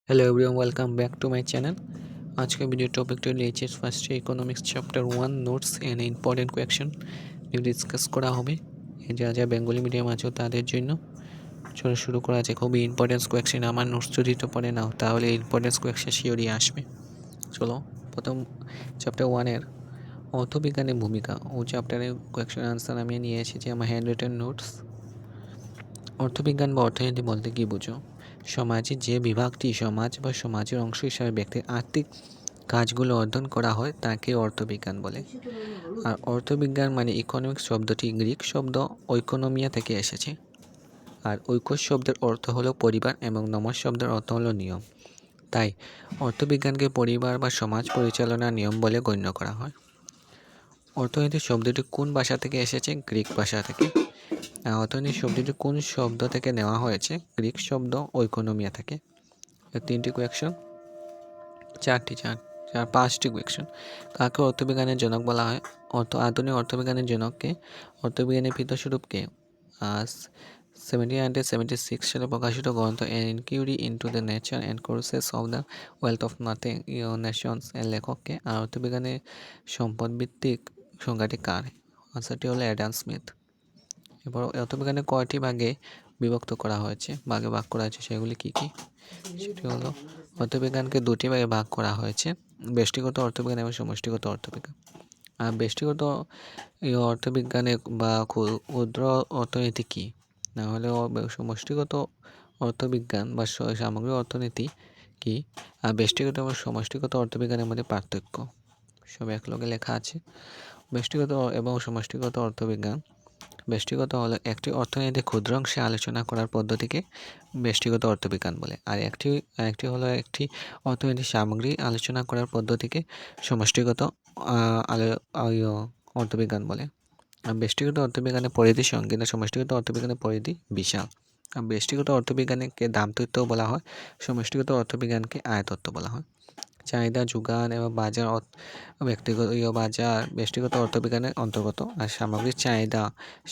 Hello everyone, welcome back to my channel. আজকের video টপিকটা নিয়েছি ফার্স্টে economics chapter 1 notes and important question নিয়ে ডিসকাস করা হবে। যা বেঙ্গলি মিডিয়াম আছে তাদের জন্য চলো শুরু করা যাক। খুবই ইম্পর্টেন্স কোয়েকশন, আমার নোটস যদি তো পড়ে নাও তাহলে ইম্পর্টেন্স কোয়েকশন শিওরই আসবে। চলো প্রথম চ্যাপ্টার 1 এর অর্থবিজ্ঞানের ভূমিকা ও চ্যাপ্টারের কোয়েকশন আনসার আমি নিয়ে এসেছি আমার হ্যান্ড রিটেন নোটস। অর্থবিজ্ঞান বা অর্থনীতি বলতে কী বুঝো? সমাজে যে বিভাগটি সমাজ বা সমাজের অংশ হিসাবে ব্যক্তির আর্থিক কাজগুলো অধ্যয়ন করা হয় তাকে অর্থবিজ্ঞান বলে। আর অর্থবিজ্ঞান মানে ইকোনমিক্স শব্দটি গ্রিক শব্দ ঐকোনমিয়া থেকে এসেছে। আর ঐকস শব্দের অর্থ হলো পরিবার এবং নমস শব্দের অর্থ হলো নিয়ম। তাই অর্থবিজ্ঞানকে পরিবার বা সমাজ পরিচালনার নিয়ম বলে গণ্য করা হয়। অর্থনীতি শব্দটি কোন ভাষা থেকে এসেছে? গ্রিক ভাষা থেকে। অর্থনীতি শব্দটি কোন শব্দ থেকে নেওয়া হয়েছে? গ্রিক শব্দ ঐকোনমিয়া থেকে। তিনটি কোয়েকশন, পাঁচটি কোয়েকশন। কাকে অর্থবিজ্ঞানের জনক বলা হয়? আধুনিক অর্থবিজ্ঞানের জনককে? অর্থবিজ্ঞানের পিতাস্বরূপকে? 1776 সালে প্রকাশিত গ্রন্থ an inquiry into the nature and causes of the wealth of nothing nations এর লেখককে? আর অর্থবিজ্ঞানের সম্পদ ভিত্তিক সংজ্ঞাটি কার? আনসারটি হলো অ্যাডাম স্মিথ। এবার অর্থবিজ্ঞানের কয়টি ভাগে বিভক্ত করা হয়েছে, ভাগ করা হয়েছে, সেগুলি কী কী? সেটি হলো অর্থবিজ্ঞানকে দুটি ভাগে ভাগ করা হয়েছে, ব্যষ্টিগত অর্থবিজ্ঞান এবং সমষ্টিগত অর্থবিজ্ঞান। আর ব্যষ্টিগত অর্থবিজ্ঞানে বা ক্ষুদ্র অর্থনীতি কী? না হলে সমষ্টিগত অর্থবিজ্ঞান বা সামগ্রিক অর্থনীতি কী? আর ব্যষ্টিগত এবং সমষ্টিগত অর্থবিজ্ঞানের মধ্যে পার্থক্য সব একলগে লেখা আছে। ব্যষ্টিগত এবং সমষ্টিগত অর্থবিজ্ঞান। ব্যষ্টিগত হলো একটি অর্থনীতির ক্ষুদ্র অংশে আলোচনা করার পদ্ধতিকে ব্যষ্টিগত অর্থবিজ্ঞান বলে। আর একটি হলো একটি অর্থনীতির সামগ্রিক আলোচনা করার পদ্ধতিকে সমষ্টিগত অর্থবিজ্ঞান বলে। আর ব্যষ্টিগত অর্থবিজ্ঞানের পরিধি সংকীর্ণ, সমষ্টিগত অর্থবিজ্ঞানের পরিধি বিশাল। আর ব্যষ্টিগত অর্থবিজ্ঞানকে দামতত্ত্ব বলা হয়, সমষ্টিগত অর্থবিজ্ঞানকে আয়তত্ত্ব বলা হয়। চাহিদা, যোগান এবং বাজার ব্যক্তিগত বাজার ব্যষ্টিগত অর্থবিজ্ঞানের অন্তর্গত। আর সামগ্রিক চাহিদা,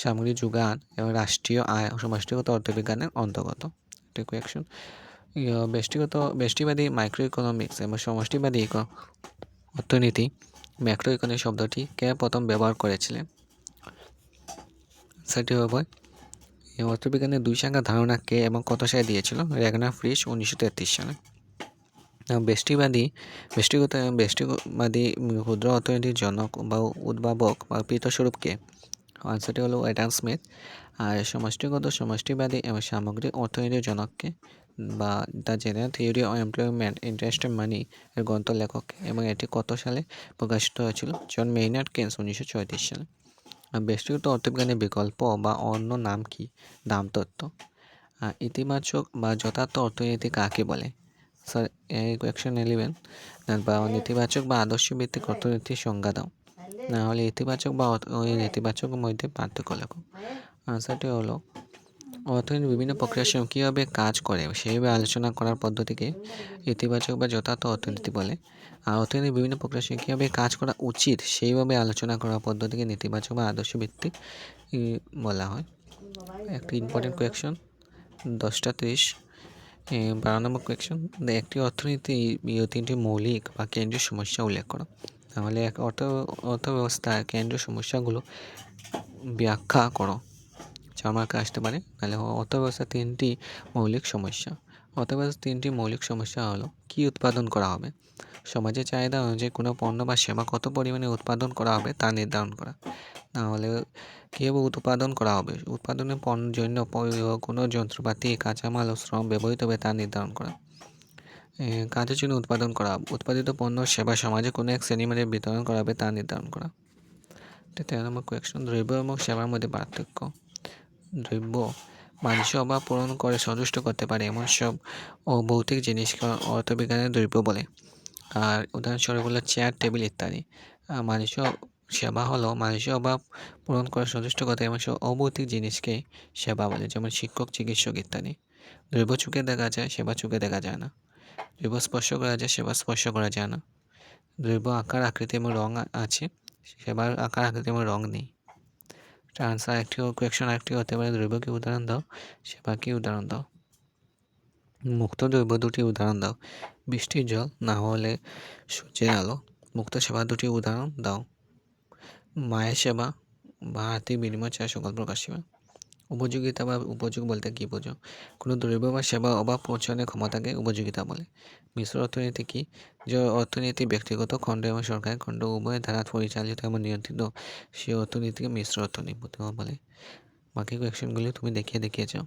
সামগ্রিক যোগান এবং রাষ্ট্রীয় আয় সমষ্টিগত অর্থবিজ্ঞানের অন্তর্গত। কোয়েকশন, ব্যষ্টিবাদী মাইক্রো ইকোনমিক্স এবং সমষ্টিবাদী অর্থনীতি ম্যাক্রো ইকোনমিক শব্দটি কে প্রথম ব্যবহার করেছিলেন? সেটি হবে অর্থবিজ্ঞানের দুই সংখ্যা ধারণা কে এবং কত সালে দিয়েছিল? রেগনার ফ্রিশ 1933 সালে। ব্যষ্টিবাদী ক্ষুদ্র অর্থনীতির জনক বা উদ্ভাবক বা পিতস্বরূপকে? আনসারটি হলো অ্যাডাম স্মিথ। আর সমষ্টিবাদী এবং সামগ্রিক অর্থনীতির জনককে বা the general theory of employment interest money এর গ্রন্থ লেখককে এবং এটি কত সালে প্রকাশিত হয়েছিল? জন মেইনার্ড কেনস 1934 সালে। ব্যষ্টিগত অর্থবিজ্ঞানের বিকল্প বা অন্য নাম কি? দামতত্ত্ব। ইতিবাচক বা যথার্থ অর্থনীতি কাকে বলে? স্যার কোয়েকশন 11 বা নেতিবাচক বা আদর্শ ভিত্তিক অর্থনীতির সংজ্ঞা দাও। না হলে ইতিবাচক বা নেতিবাচক মধ্যে পার্থক্য লেখো। আনসারটি হলো অর্থনীতি বিভিন্ন প্রক্রিয়ার সঙ্গে কীভাবে কাজ করে সেইভাবে আলোচনা করার পদ্ধতিকে ইতিবাচক বা যথার্থ অর্থনীতি বলে। আর অর্থনীতি বিভিন্ন প্রক্রিয়ার সঙ্গে কীভাবে কাজ করা উচিত সেইভাবে আলোচনা করার পদ্ধতিকে নেতিবাচক বা আদর্শ ভিত্তিক বলা হয়। একটি ইম্পর্টেন্ট কোয়েকশন 10:30 12 নম্বর কোয়েকশন, একটি অর্থনীতি তিনটি মৌলিক বা কেন্দ্রীয় সমস্যা উল্লেখ করো। তাহলে অর্থব্যবস্থার কেন্দ্রীয় সমস্যাগুলো ব্যাখ্যা করো। 4 মার্কে আসতে পারে। তাহলে অর্থব্যবস্থার তিনটি মৌলিক সমস্যা। অর্থব্যবস্থার তিনটি মৌলিক সমস্যা হলো কি উৎপাদন করা হবে, সমাজের চাহিদা অনুযায়ী কোনো পণ্য বা সেবা কত পরিমাণে উৎপাদন করা হবে তা নির্ধারণ করা। নাহলে কীভাবে উৎপাদন করা হবে, উৎপাদনের জন্য কোনো যন্ত্রপাতি, কাঁচামাল ও শ্রম ব্যবহৃত হবে তা নির্ধারণ করা। কাজের জন্য উৎপাদন করা, উৎপাদিত পণ্য সেবা সমাজে কোনো এক শ্রেণীর মধ্যে বিতরণ করা হবে তা নির্ধারণ করা। 13 নম্বর কোয়েকশন, দ্রব্য এবং সেবার মধ্যে পার্থক্য। দ্রব্য মানুষের অভাব পূরণ করে সন্তুষ্ট করতে পারে এমন সব অভৌতিক জিনিসকে অর্থবিজ্ঞানের দ্রব্য বলে। আর উদাহরণস্বরূপ হলো চেয়ার, টেবিল ইত্যাদি। মানুষের সেবা হলো মানুষের অভাব পূরণ করে সন্তুষ্ট করতে এমন সব অভৌতিক জিনিসকে সেবা বলে, যেমন শিক্ষক, চিকিৎসক ইত্যাদি। দ্রব্য চোখে দেখা যায়, সেবা চোখে দেখা যায় না। দ্রব্য স্পর্শ করা যায়, সেবা স্পর্শ করা যায় না। দ্রব্য আকার, আকৃতি এবং রং আছে, সেবার আকার, আকৃতি এবং রং নেই। আনসার একটি কোয়েকশন আরেকটি হতে পারে দ্রব্যকে উদাহরণ দাও, সেবাকে উদাহরণ দাও। মুক্ত দ্রব্য দুটি উদাহরণ দাও। বৃষ্টির জল, না হলে সূর্যের আলো। মুক্ত সেবা দুটি উদাহরণ দাও। মায়ের সেবা বা আর্থিক বিনিময় ছাড়া সকল প্রকার সেবা। উপযোগিতা বা উপযোগ বলতে কী বোঝো? কোনো দ্রব্য বা সেবা অভাব পূরণের ক্ষমতাকে উপযোগিতা বলে। মিশ্র অর্থনীতি কি? যে অর্থনীতি ব্যক্তিগত খণ্ড এবং সরকারি খণ্ড উভয় দ্বারা পরিচালিত এবং নিয়ন্ত্রিত সেই অর্থনীতিকে মিশ্র অর্থনীতি বলে। বাকি কোয়েশ্চেনগুলি তুমি দেখিয়ে যাও।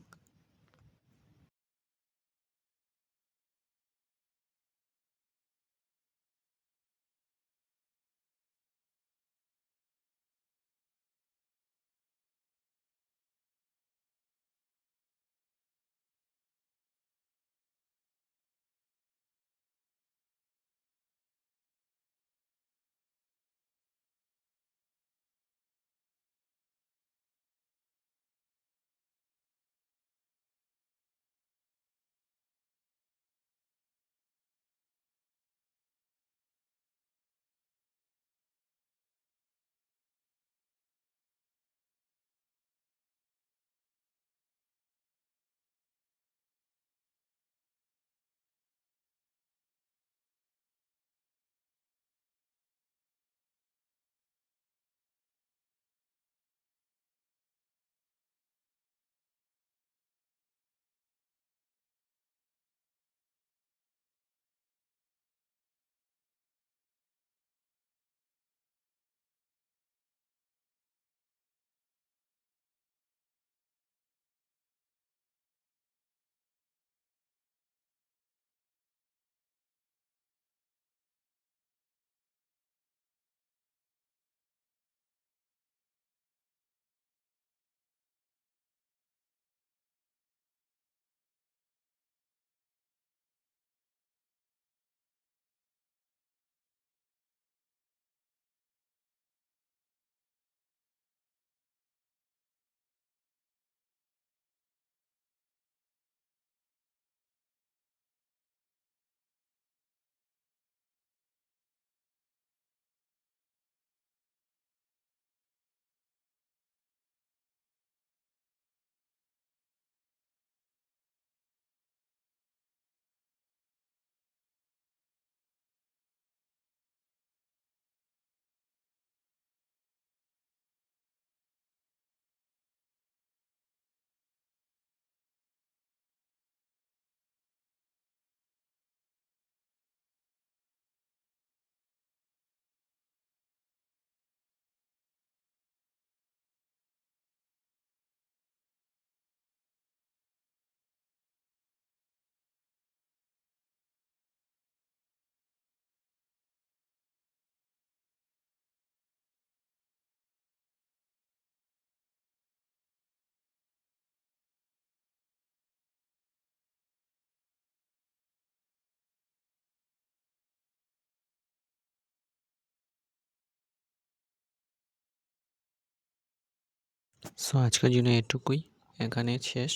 সো আজকের জন্য এটুকুই, এখানে শেষ।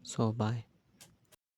So by.